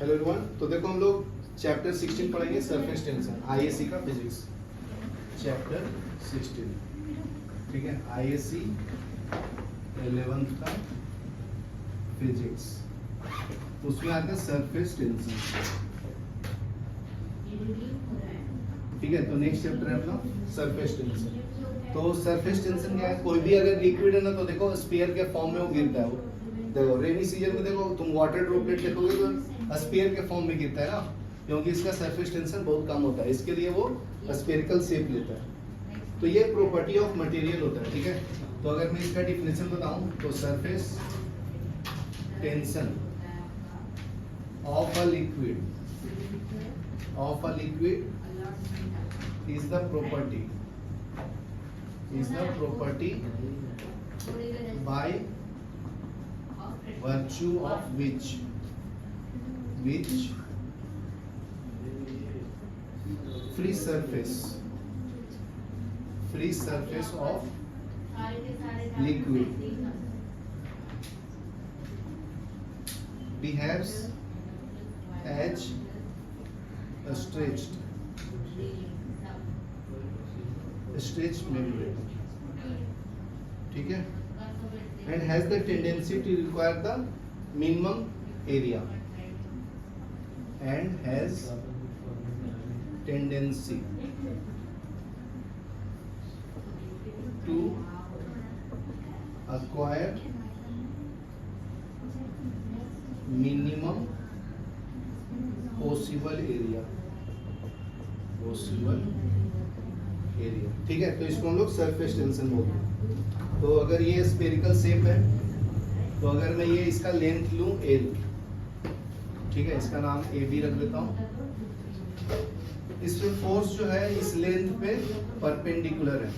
Hello everyone. तो देखो हम लोग चैप्टर 16 पढ़ेंगे सरफेस टेंशन, आईएससी का फिजिक्स। चैप्टर 16, ठीक है, आईएससी 11th का फिजिक्स, उसमें आता है सरफेस टेंशन। ठीक है, तो नेक्स्ट चैप्टर है अपना सरफेस टेंशन। तो सरफेस टेंशन क्या है? कोई भी अगर लिक्विड है ना, तो देखो स्फीयर के फॉर्म में वो गिरता है। वो देखो रेनी सीजन में देखो तुम वाटर ड्रॉपलेट देखोगे तो स्फीयर के फॉर्म में गिरता है ना, क्योंकि इसका सरफेस टेंशन बहुत कम होता है, इसके लिए वो स्फेरिकल शेप लेता है। तो ये प्रॉपर्टी ऑफ मटेरियल होता है। ठीक है, तो अगर मैं इसका डिफिनेशन बताऊं तो surface tension of a liquid is the property by virtue of which free surface of liquid behaves as a stretched membrane, ठीक है, and has the tendency to require the minimum area and has tendency to acquire minimum possible area। ठीक है, तो इसको हम लोग surface tension बोलते हैं। तो अगर ये स्फेरिकल शेप है, तो अगर मैं ये इसका लेंथ लूं L, ठीक है, इसका नाम ए बी रख लेता हूं। इस पे फोर्स जो है इस लेंथ पे परपेंडिकुलर है।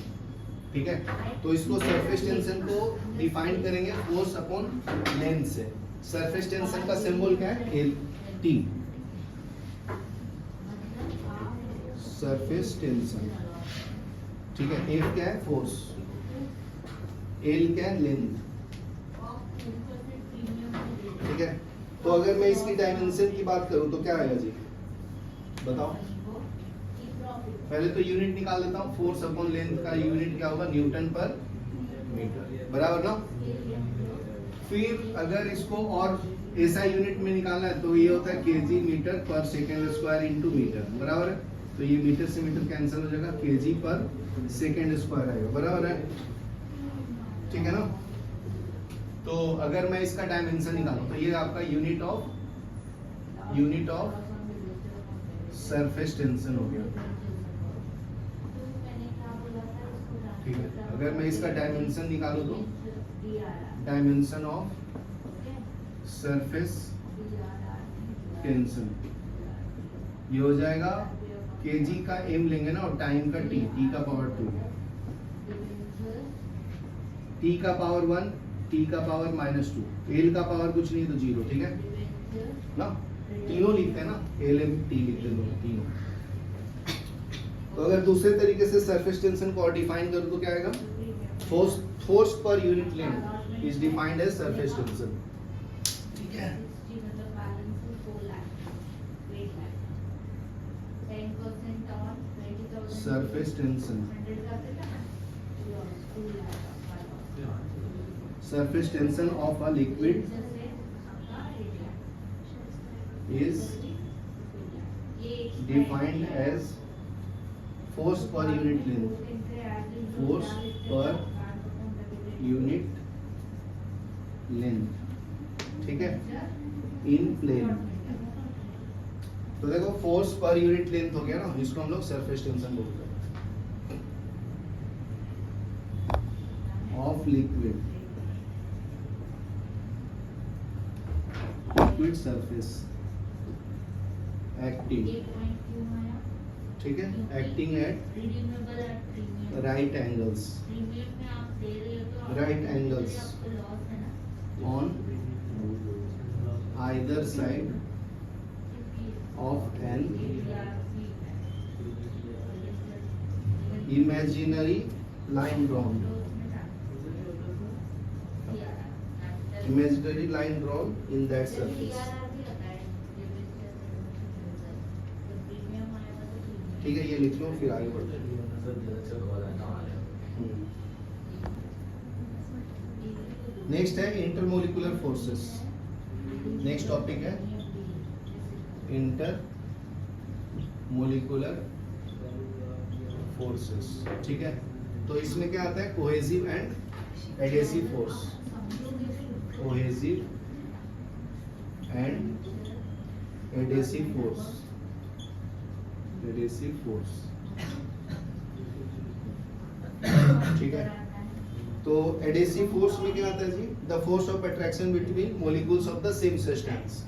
ठीक है, तो इसको सरफेस टेंशन को डिफाइन करेंगे फोर्स अपॉन लेंथ से। सरफेस टेंशन का सिंबल क्या है? L T. सरफेस टेंशन, ठीक है, एफ क्या है? फोर्स, एल क्या है? लेंथ। ठीक है, तो अगर मैं इसकी डायमेंशन की बात करूं तो क्या आएगा जी, बताओ। पहले तो यूनिट निकाल लेता हूं। फोर्स अपॉन लेंथ का यूनिट क्या होगा? न्यूटन पर मीटर, बराबर ना। फिर अगर इसको और ऐसा यूनिट में निकालना है तो ये होता है केजी मीटर पर सेकेंड स्क्वायर इनटू मीटर, बराबर है। तो ये मीटर से मीटर कैंसिल हो जाएगा, केजी पर सेकेंड स्क्वायर आएगा, बराबर है, ठीक है ना। तो अगर मैं इसका डायमेंशन निकालूं तो ये आपका यूनिट ऑफ सरफेस टेंशन हो गया। ठीक है, अगर मैं इसका डायमेंशन निकालूं तो डायमेंशन ऑफ सरफेस टेंशन ये हो जाएगा केजी का एम लेंगे ना, और टाइम का टी का पावर 2, टी का पावर 1, टी का पावर -2, एल का पावर कुछ नहीं तो 0। ठीक है ना, तीनों लिखते हैं ना, एल एम टी लिखते हैं तीनों। तो अगर दूसरे तरीके से सरफेस टेंशन को और डिफाइन करूं तो क्या आएगा? Force per unit length is defined as surface tension. ठीक है, surface tension of a liquid is defined as force per unit length, ठीक है, इन प्लेन। तो देखो फोर्स पर यूनिट लेंथ हो गया ना, इसको हम लोग सरफेस टेंशन बोलते हैं। ऑफ लिक्विड सरफेस एक्टिंग, ठीक है, acting at right angles on either side of an imaginary line drawn in that surface. ठीक है, ये लिख लो फिर आगे बढ़ते हैं। नेक्स्ट है इंटरमोलिकुलर फोर्सेस। नेक्स्ट टॉपिक है इंटरमोलिकुलर फोर्सेस। ठीक है, तो इसमें क्या आता है, cohesive and adhesive force. Cohesive and adhesive force. Adhesive force, ठीक है। तो एडेसिव फोर्स में क्या आता है जी, the force of attraction between molecules of the same substance.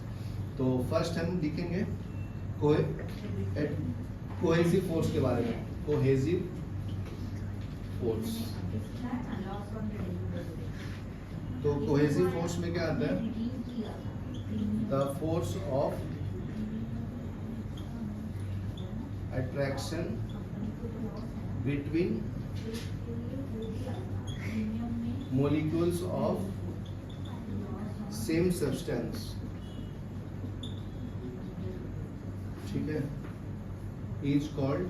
तो फर्स्ट हम लिखेंगे कोहेसिव फोर्स के बारे में। कोहेसिव फोर्स, तो कोहेसिव फोर्स में क्या आता है, the force of attraction between molecules of same substance। ठीक है, is called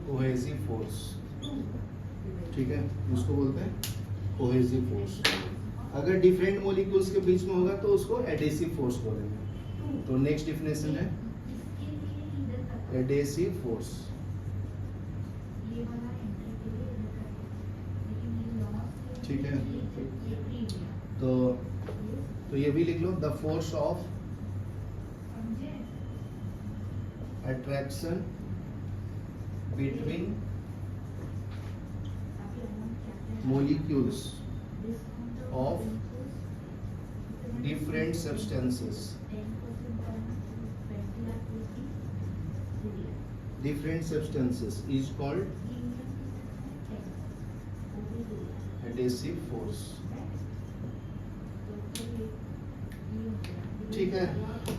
cohesive force। ठीक है, उसको बोलते हैं cohesive force। अगर डिफरेंट मॉलिक्यूल्स के बीच में होगा तो उसको एडेसिव फोर्स बोलेंगे। तो नेक्स्ट डिफिनेशन है एडेसिव फोर्स। ठीक है, तो ये भी लिख लो, the force of attraction between molecules of different substances is called adhesive force। ठीक है,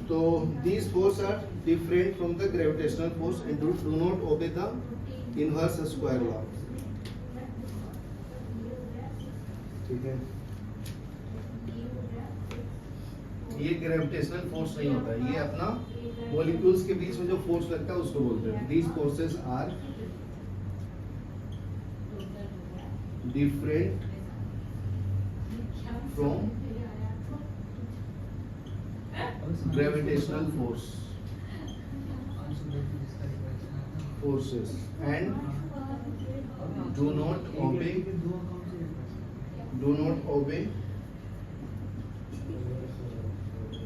तो these force are different from the gravitational force and do not obey the inverse square law। ठीक है, ये ग्रेविटेशनल फोर्स नहीं होता है, ये अपना मॉलिक्यूल्स के बीच में जो फोर्स लगता है उसको बोलते हैं। These forces are different from gravitational forces and do not obey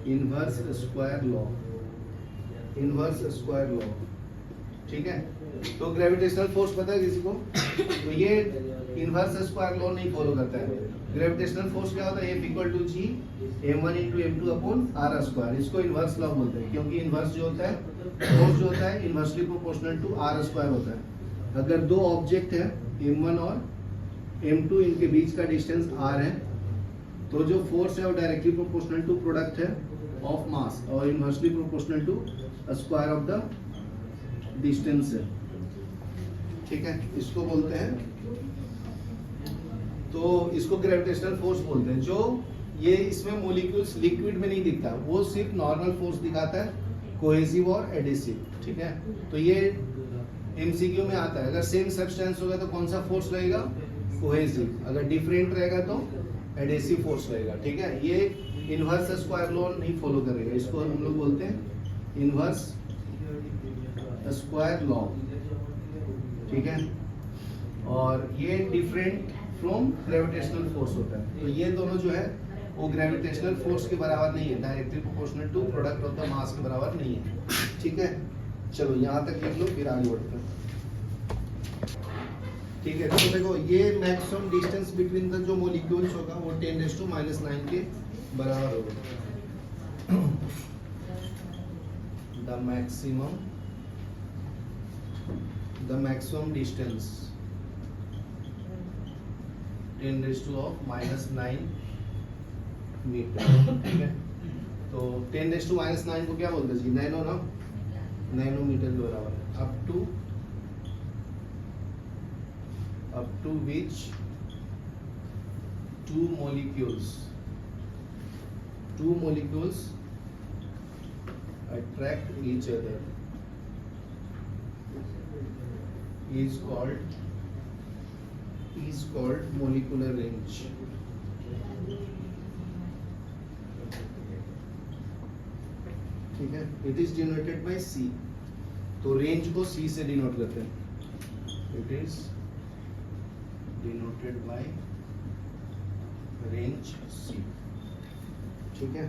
inverse square law। ठीक है, तो ग्रेविटेशनल फोर्स पता है किसी को, तो ये इनवर्स स्क्वायर लॉ नहीं फॉलो करता है। ग्रेविटेशनल फोर्स क्या होता है, F equal to G m1 into m2 upon r square. इसको इनवर्स लॉ बोलते हैं, क्योंकि इनवर्स जो होता है, फोर्स जो होता है inversely proportional to r square होता है। अगर दो ऑब्जेक्ट है m1 और m2, इनके बीच का डिस्टेंस r है, तो जो फोर्स है वो डायरेक्टली प्रोपोर्शनल टू प्रोडक्ट है ऑफ मास और inversely proportional to square of the distance है। ठीक है, इसको बोलते हैं, तो इसको ग्रेविटेशनल फोर्स बोलते हैं। जो ये इसमें मॉलिक्यूल्स लिक्विड में नहीं दिखता, वो सिर्फ नॉर्मल फोर्स दिखाता है, कोहेसिव और एडेसिव। ठीक है, तो ये एमसीक्यू में आता है, अगर सेम सब्सटेंस होगा तो कौन सा फोर्स रहेगा, कोहेसिव। अगर डिफरेंट रहेगा तो एडेसिव फोर्स रहेगा। ठीक है, ये इनवर्स स्क्वायर लॉ नहीं फॉलो करेगा, इसको हम लोग बोलते हैं इनवर्स स्क्वायर लॉ। ठीक है, और ये डिफरेंट फ्रॉम ग्रेविटेशनल फोर्स होता है। तो ये दोनों जो है वो ग्रेविटेशनल फोर्स के बराबर नहीं है, directly proportional to product of the mass के बराबर नहीं है। ठीक है, चलो यहाँ तक लिख लो, फिर आगे बढ़ते हैं। ठीक है, तो देखो ये मैक्सिमम डिस्टेंस बिटवीन द जो मॉलिक्यूल्स होगा वो 10⁻⁹ के बराबर होगा। The maximum distance 10⁻⁹ metre. ठीक है, तो 10⁻⁹ को क्या बोलते हैं जी, नैनो ना, नैनोमीटर के बराबर है। up to which two molecules attract each other is called molecular range. ठीक है, it is denoted by C. तो रेंज को C से डिनोट करते हैं. It is denoted by range C. ठीक है.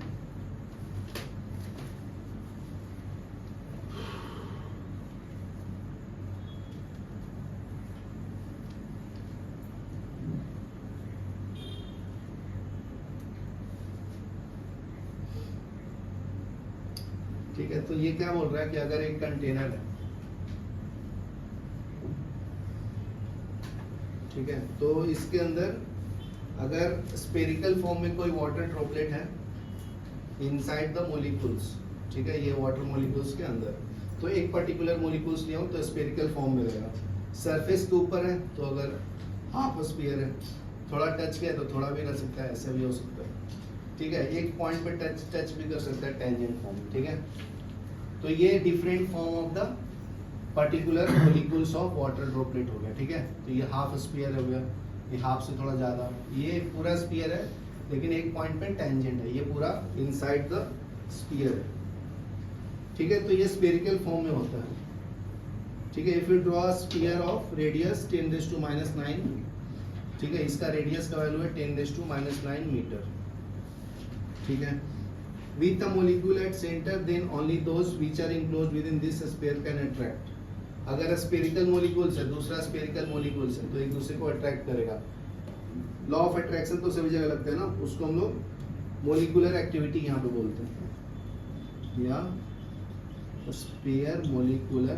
ठीक है, तो ये क्या बोल रहा है कि अगर एक कंटेनर है, ठीक है, तो इसके अंदर अगर स्पेरिकल फॉर्म में कोई वाटर ड्रॉपलेट है इनसाइड द मॉलिक्यूल्स, ठीक है, ये वाटर मॉलिक्यूल्स के अंदर, तो एक पर्टिकुलर मॉलिक्यूल्स लिया तो स्पेरिकल फॉर्म में रहेगा. सरफेस के ऊपर है तो अगर हाफ स्फीयर है, थोड़ा टच किया तो थोड़ा भी रह सकता है, ऐसा भी हो सकता है. ठीक है, एक पॉइंट पे टच भी कर सकता है टेंजेंट फॉर्म. ठीक है, तो ये different form of the particular molecules of water droplet हो गया. ठीक है, तो ये हाफ स्फीयर हो गया, ये हाफ से थोड़ा ज्यादा, ये पूरा स्फीयर है लेकिन एक पॉइंट पे टेंजेंट है, ये पूरा इनसाइड द स्फीयर है. ठीक है, तो ये स्फेरिकल फॉर्म में होता है. ठीक है, if you draw a sphere of radius 10⁻⁹, ठीक है, इसका रेडियस का वैल्यू है 10⁻⁹ मीटर. ठीक है, with a molecule at center then only those which are enclosed within this sphere can attract. अगर स्पेरिकल मॉलिक्यूल्स है, दूसरा स्पेरिकल मॉलिक्यूल्स है, तो एक दूसरे को अट्रैक्ट करेगा. लॉ ऑफ अट्रैक्शन तो सभी जगह लगता है ना, उसको हम लोग मॉलिक्यूलर एक्टिविटी यहाँ पे बोलते हैं, या स्पेयर मॉलिक्यूलर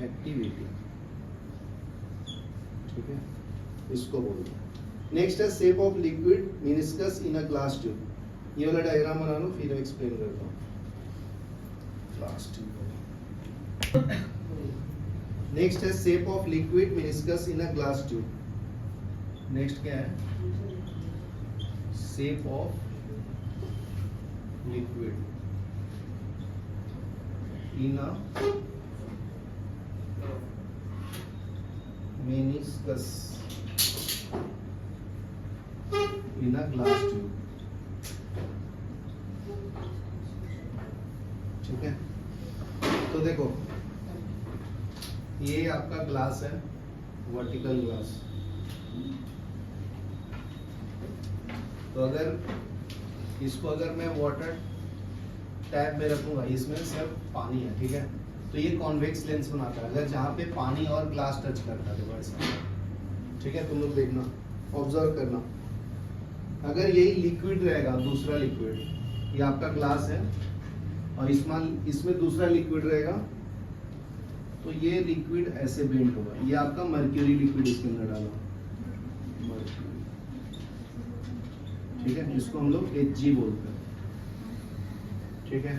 एक्टिविटी. ठीक है, इसको बोलते हैं. नेक्स्ट है shape of liquid meniscus in a glass tube. ये वाला डायग्राम बना लो, फिर एक्सप्लेन करता हूँ. Glass tube. नेक्स्ट है shape of liquid meniscus in a glass tube. Next क्या है? Shape of liquid in a meniscus in a glass tube. ठीक है, तो देखो ये आपका ग्लास है, वर्टिकल ग्लास. तो अगर इसको अगर मैं वाटर टैप में रखूंगा, इसमें सिर्फ पानी है. ठीक है, तो ये कॉन्वेक्स लेंस बनाता है अगर जहाँ पे पानी और ग्लास टच करता है वैसा. ठीक है, तुम लोग देखना, ऑब्जर्व करना. अगर यही लिक्विड रहेगा, दूसरा लिक्विड, ये आपका ग्लास है और इसमें दूसरा लिक्विड रहेगा, तो ये लिक्विड ऐसे बेंड होगा. ये आपका मर्क्यूरी लिक्विड इसके अंदर डाला, ठीक है, इसको हम लोग Hg बोलते हैं. ठीक है,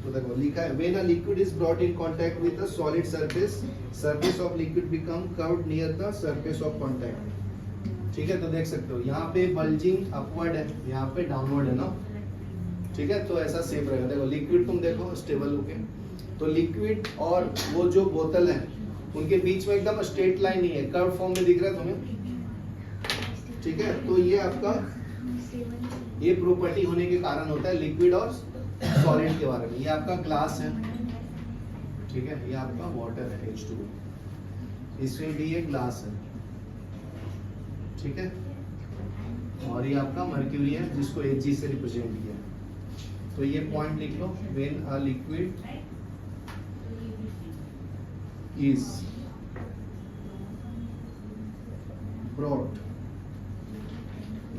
तो देखो लिखा है when a liquid is brought in contact with a solid surface of liquid become curved near the surface of contact. ठीक है, तो देख सकते हो यहाँ पे बल्जिंग अपवर्ड है, यहाँ पे डाउनवर्ड है ना. ठीक है, तो ऐसा शेप रहेगा. देखो लिक्विड तुम देखो स्टेबल होके, तो लिक्विड और वो जो बोतल है उनके बीच में एकदम स्ट्रेट लाइन नहीं है, कर्व फॉर्म में दिख रहा है तुम्हें. ठीक है, तो ये आपका ये प्रॉपर्टी होने के कारण होता है लिक्विड और सॉलिड के बारे में. ये आपका ग्लास है, ठीक है, ये आपका वाटर है H2O, इसमें भी ये ग्लास है. ठीक है, और ये आपका मर्क्यूरी है जिसको Hg से रिप्रेजेंट किया. तो ये पॉइंट लिख लो, when a liquid is brought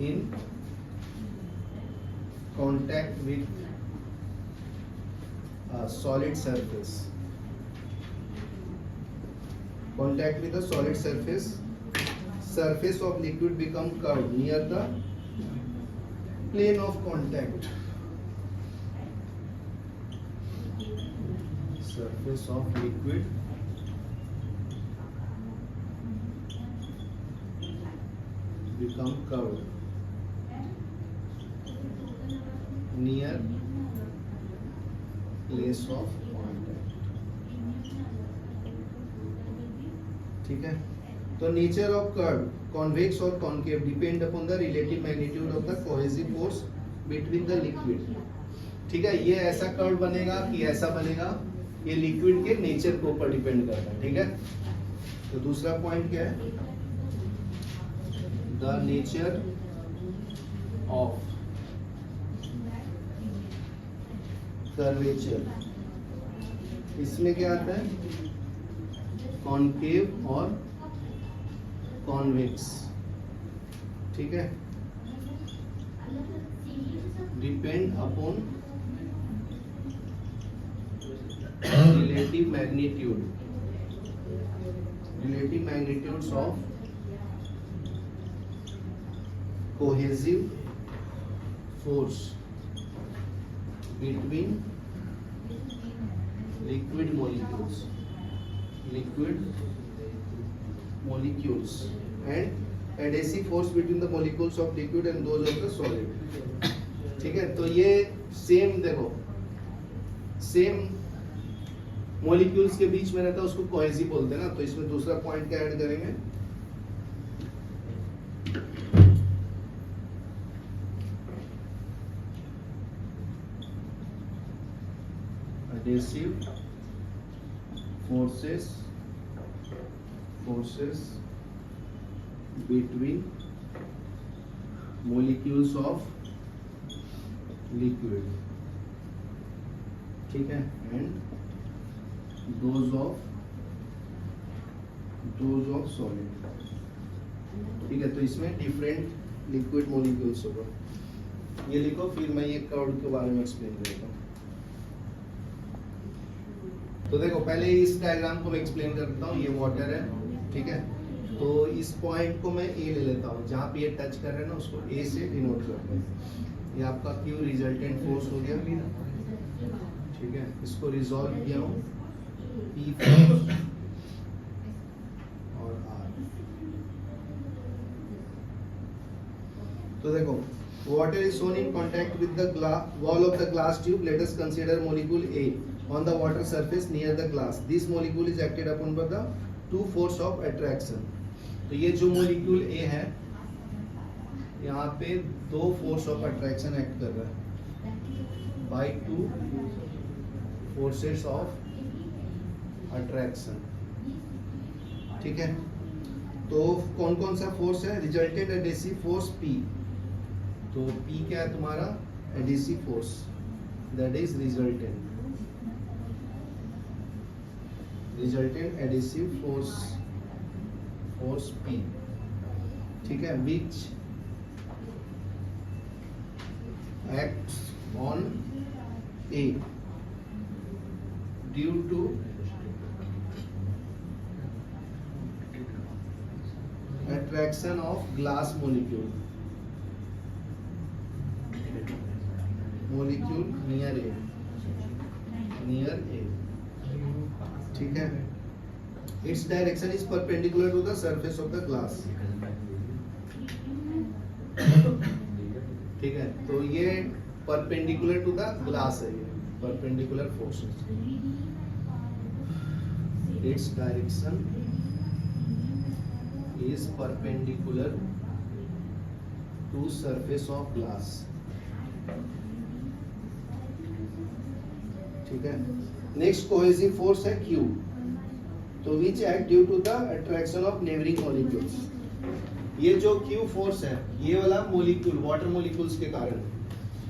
in contact with a solid surface, contact with a solid surface of liquid become curved near the plane of contact. Surface of liquid become curved near place of contact. ठीक है, तो nature of curve convex और concave depend upon the relative magnitude of the cohesive force between the liquid. ठीक है, ये ऐसा curve बनेगा कि ऐसा बनेगा, ये लिक्विड के नेचर के ऊपर डिपेंड करता है। ठीक है, तो दूसरा पॉइंट क्या है, द नेचर ऑफ कर्वेचर। इसमें क्या आता है, कॉन्केव और कॉन्वेक्स। ठीक है, depend upon relative magnitudes of cohesive force between liquid molecules and adhesive force between the molecules of liquid and those of the solid। ठीक है, तो ये सेम, देखो सेम मॉलिक्यूल्स के बीच में रहता है, उसको कोहेसिव बोलते हैं ना। तो इसमें दूसरा पॉइंट क्या ऐड करेंगे, adhesive forces between molecules of liquid। ठीक है, and those of solid। ठीक है, तो इसमें डिफरेंट लिक्विड मॉलिक्यूल्स होगा। ये लिखो, फिर मैं ये कर्व के बारे में एक्सप्लेन करूंगा। तो देखो, पहले इस डायग्राम को मैं एक्सप्लेन करता हूँ। ये वाटर है, ठीक है, तो इस पॉइंट को मैं ए ले लेता हूँ, जहाँ पे ये टच कर रहे हैं ना, उसको ए से डिनोट करते हैं। ये आपका क्यू रिजल्टेंट फोर्स हो गया। ठीक है, इसको रिजॉल्व किया हूँ, P और R। तो देखो, water is shown in contact with the wall of the glass tube. Let us consider molecule A on the water surface near the glass. This molecule is acted upon by the two force of attraction। तो ये जो molecule A है, यहाँ पे दो force of attraction act कर रहा है, by two forces of attraction। ठीक है, तो कौन कौन सा फोर्स है, रिजल्टेंट एडेसिव फोर्स P। तो P क्या है तुम्हारा, adhesive force, that is resultant adhesive force P। ठीक है, विच acts on A due to attraction of glass molecule near A। ठीक है, its direction is perpendicular to the surface of the glass। ठीक है, तो ये perpendicular to the glass है, ये perpendicular forces। its direction is perpendicular to surface of glass। ठीक है, नेक्स्ट कोहेसिव फोर्स है Q, तो which act due to the attraction of neighbouring molecules. ये जो Q फोर्स है, ये वाला मॉलिक्यूल वाटर मॉलिक्यूल्स के कारण।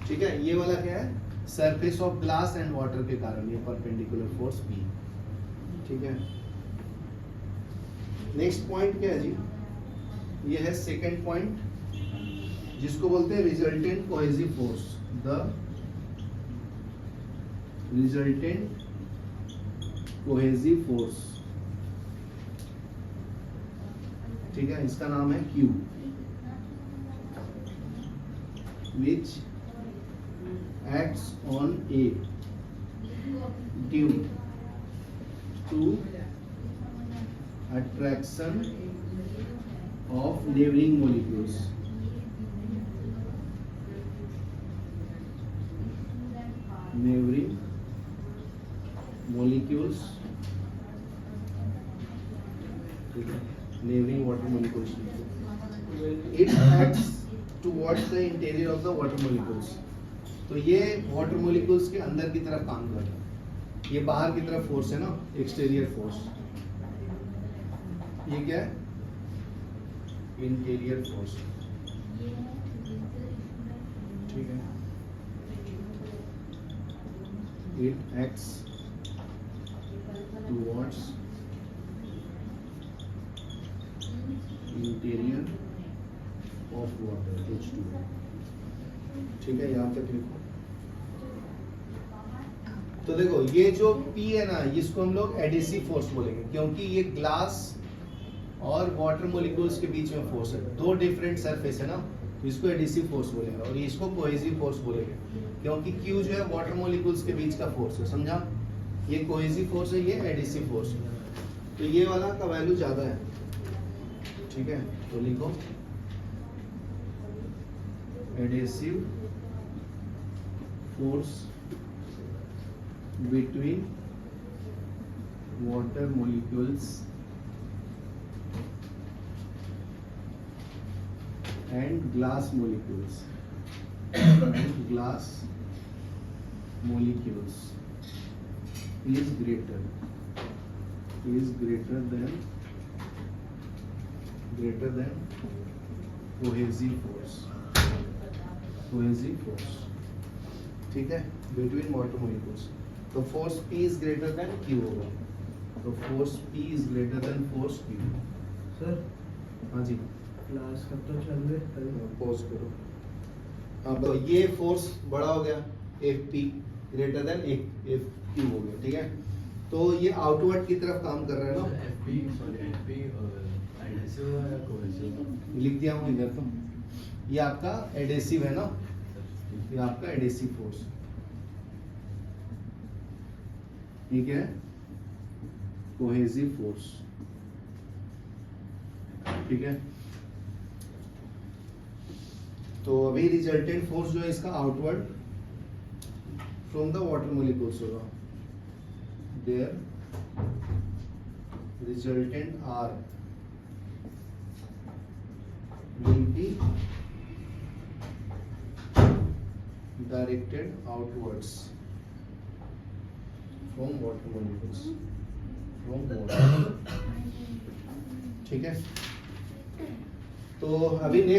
ठीक है, ये वाला क्या है, surface of glass and water के कारण, ये परपेंडिकुलर फोर्स P। ठीक है, नेक्स्ट पॉइंट क्या है जी, ये है सेकंड पॉइंट, जिसको बोलते हैं resultant cohesive force. The resultant cohesive force, ठीक है, इसका नाम है Q, which acts on A due to attraction of neighboring molecules। neighboring molecules, neighboring water molecules. It acts towards the interior of the water molecules. तो ये water molecules के अंदर की तरफ काम कर रहा है। ये बाहर की तरफ फोर्स है ना, एक्सटीरियर फोर्स। ये क्या है? Interior force. ठीक है। It acts towards interior of water H2। ठीक है, यहाँ तक लिखो। तो देखो ये जो P है ना, इसको हम लोग एडिसिव फोर्स बोलेंगे, क्योंकि ये ग्लास और वाटर मॉलिक्यूल्स के बीच में फोर्स है। दो डिफरेंट सरफेस है ना, तो इसको एडिसिव फोर्स बोलेंगे, और इसको कोहेसिव फोर्स बोलेंगे, क्योंकि Q जो है वाटर मॉलिक्यूल्स के बीच का फोर्स है। समझा? ये कोहेसिव फोर्स है, ये एडिसिव फोर्स है। तो ये वाला का वैल्यू ज्यादा है। ठीक है, तो लिखो adhesive force between water molecules and glass molecules is greater than cohesive force। ठीक है, बिटवीन वाटर molecules। तो force P is greater than Q होगा। तो force P is greater than force Q। Sir हाँ जी, क्लास कब तक चल रही है? पॉज करो। हाँ, तो ये फोर्स बड़ा हो गया, FP ग्रेटर देन FQ हो गया। ठीक है, तो ये आउटवर्ड की तरफ काम कर रहा है ना। FP एडिसिव है या कोहेसिव? लिख दिया हूँ इधर। तो ये आपका एडेसिव है ना, ये आपका एडेसिव फोर्स। ठीक है, कोहेसिव फोर्स। ठीक है, तो अभी रिजल्टेंट फोर्स जो है इसका outward from the water molecules होगा। Their resultant are will be directed outwards from water molecules, from water। ठीक है, तो अभी नेक्स्ट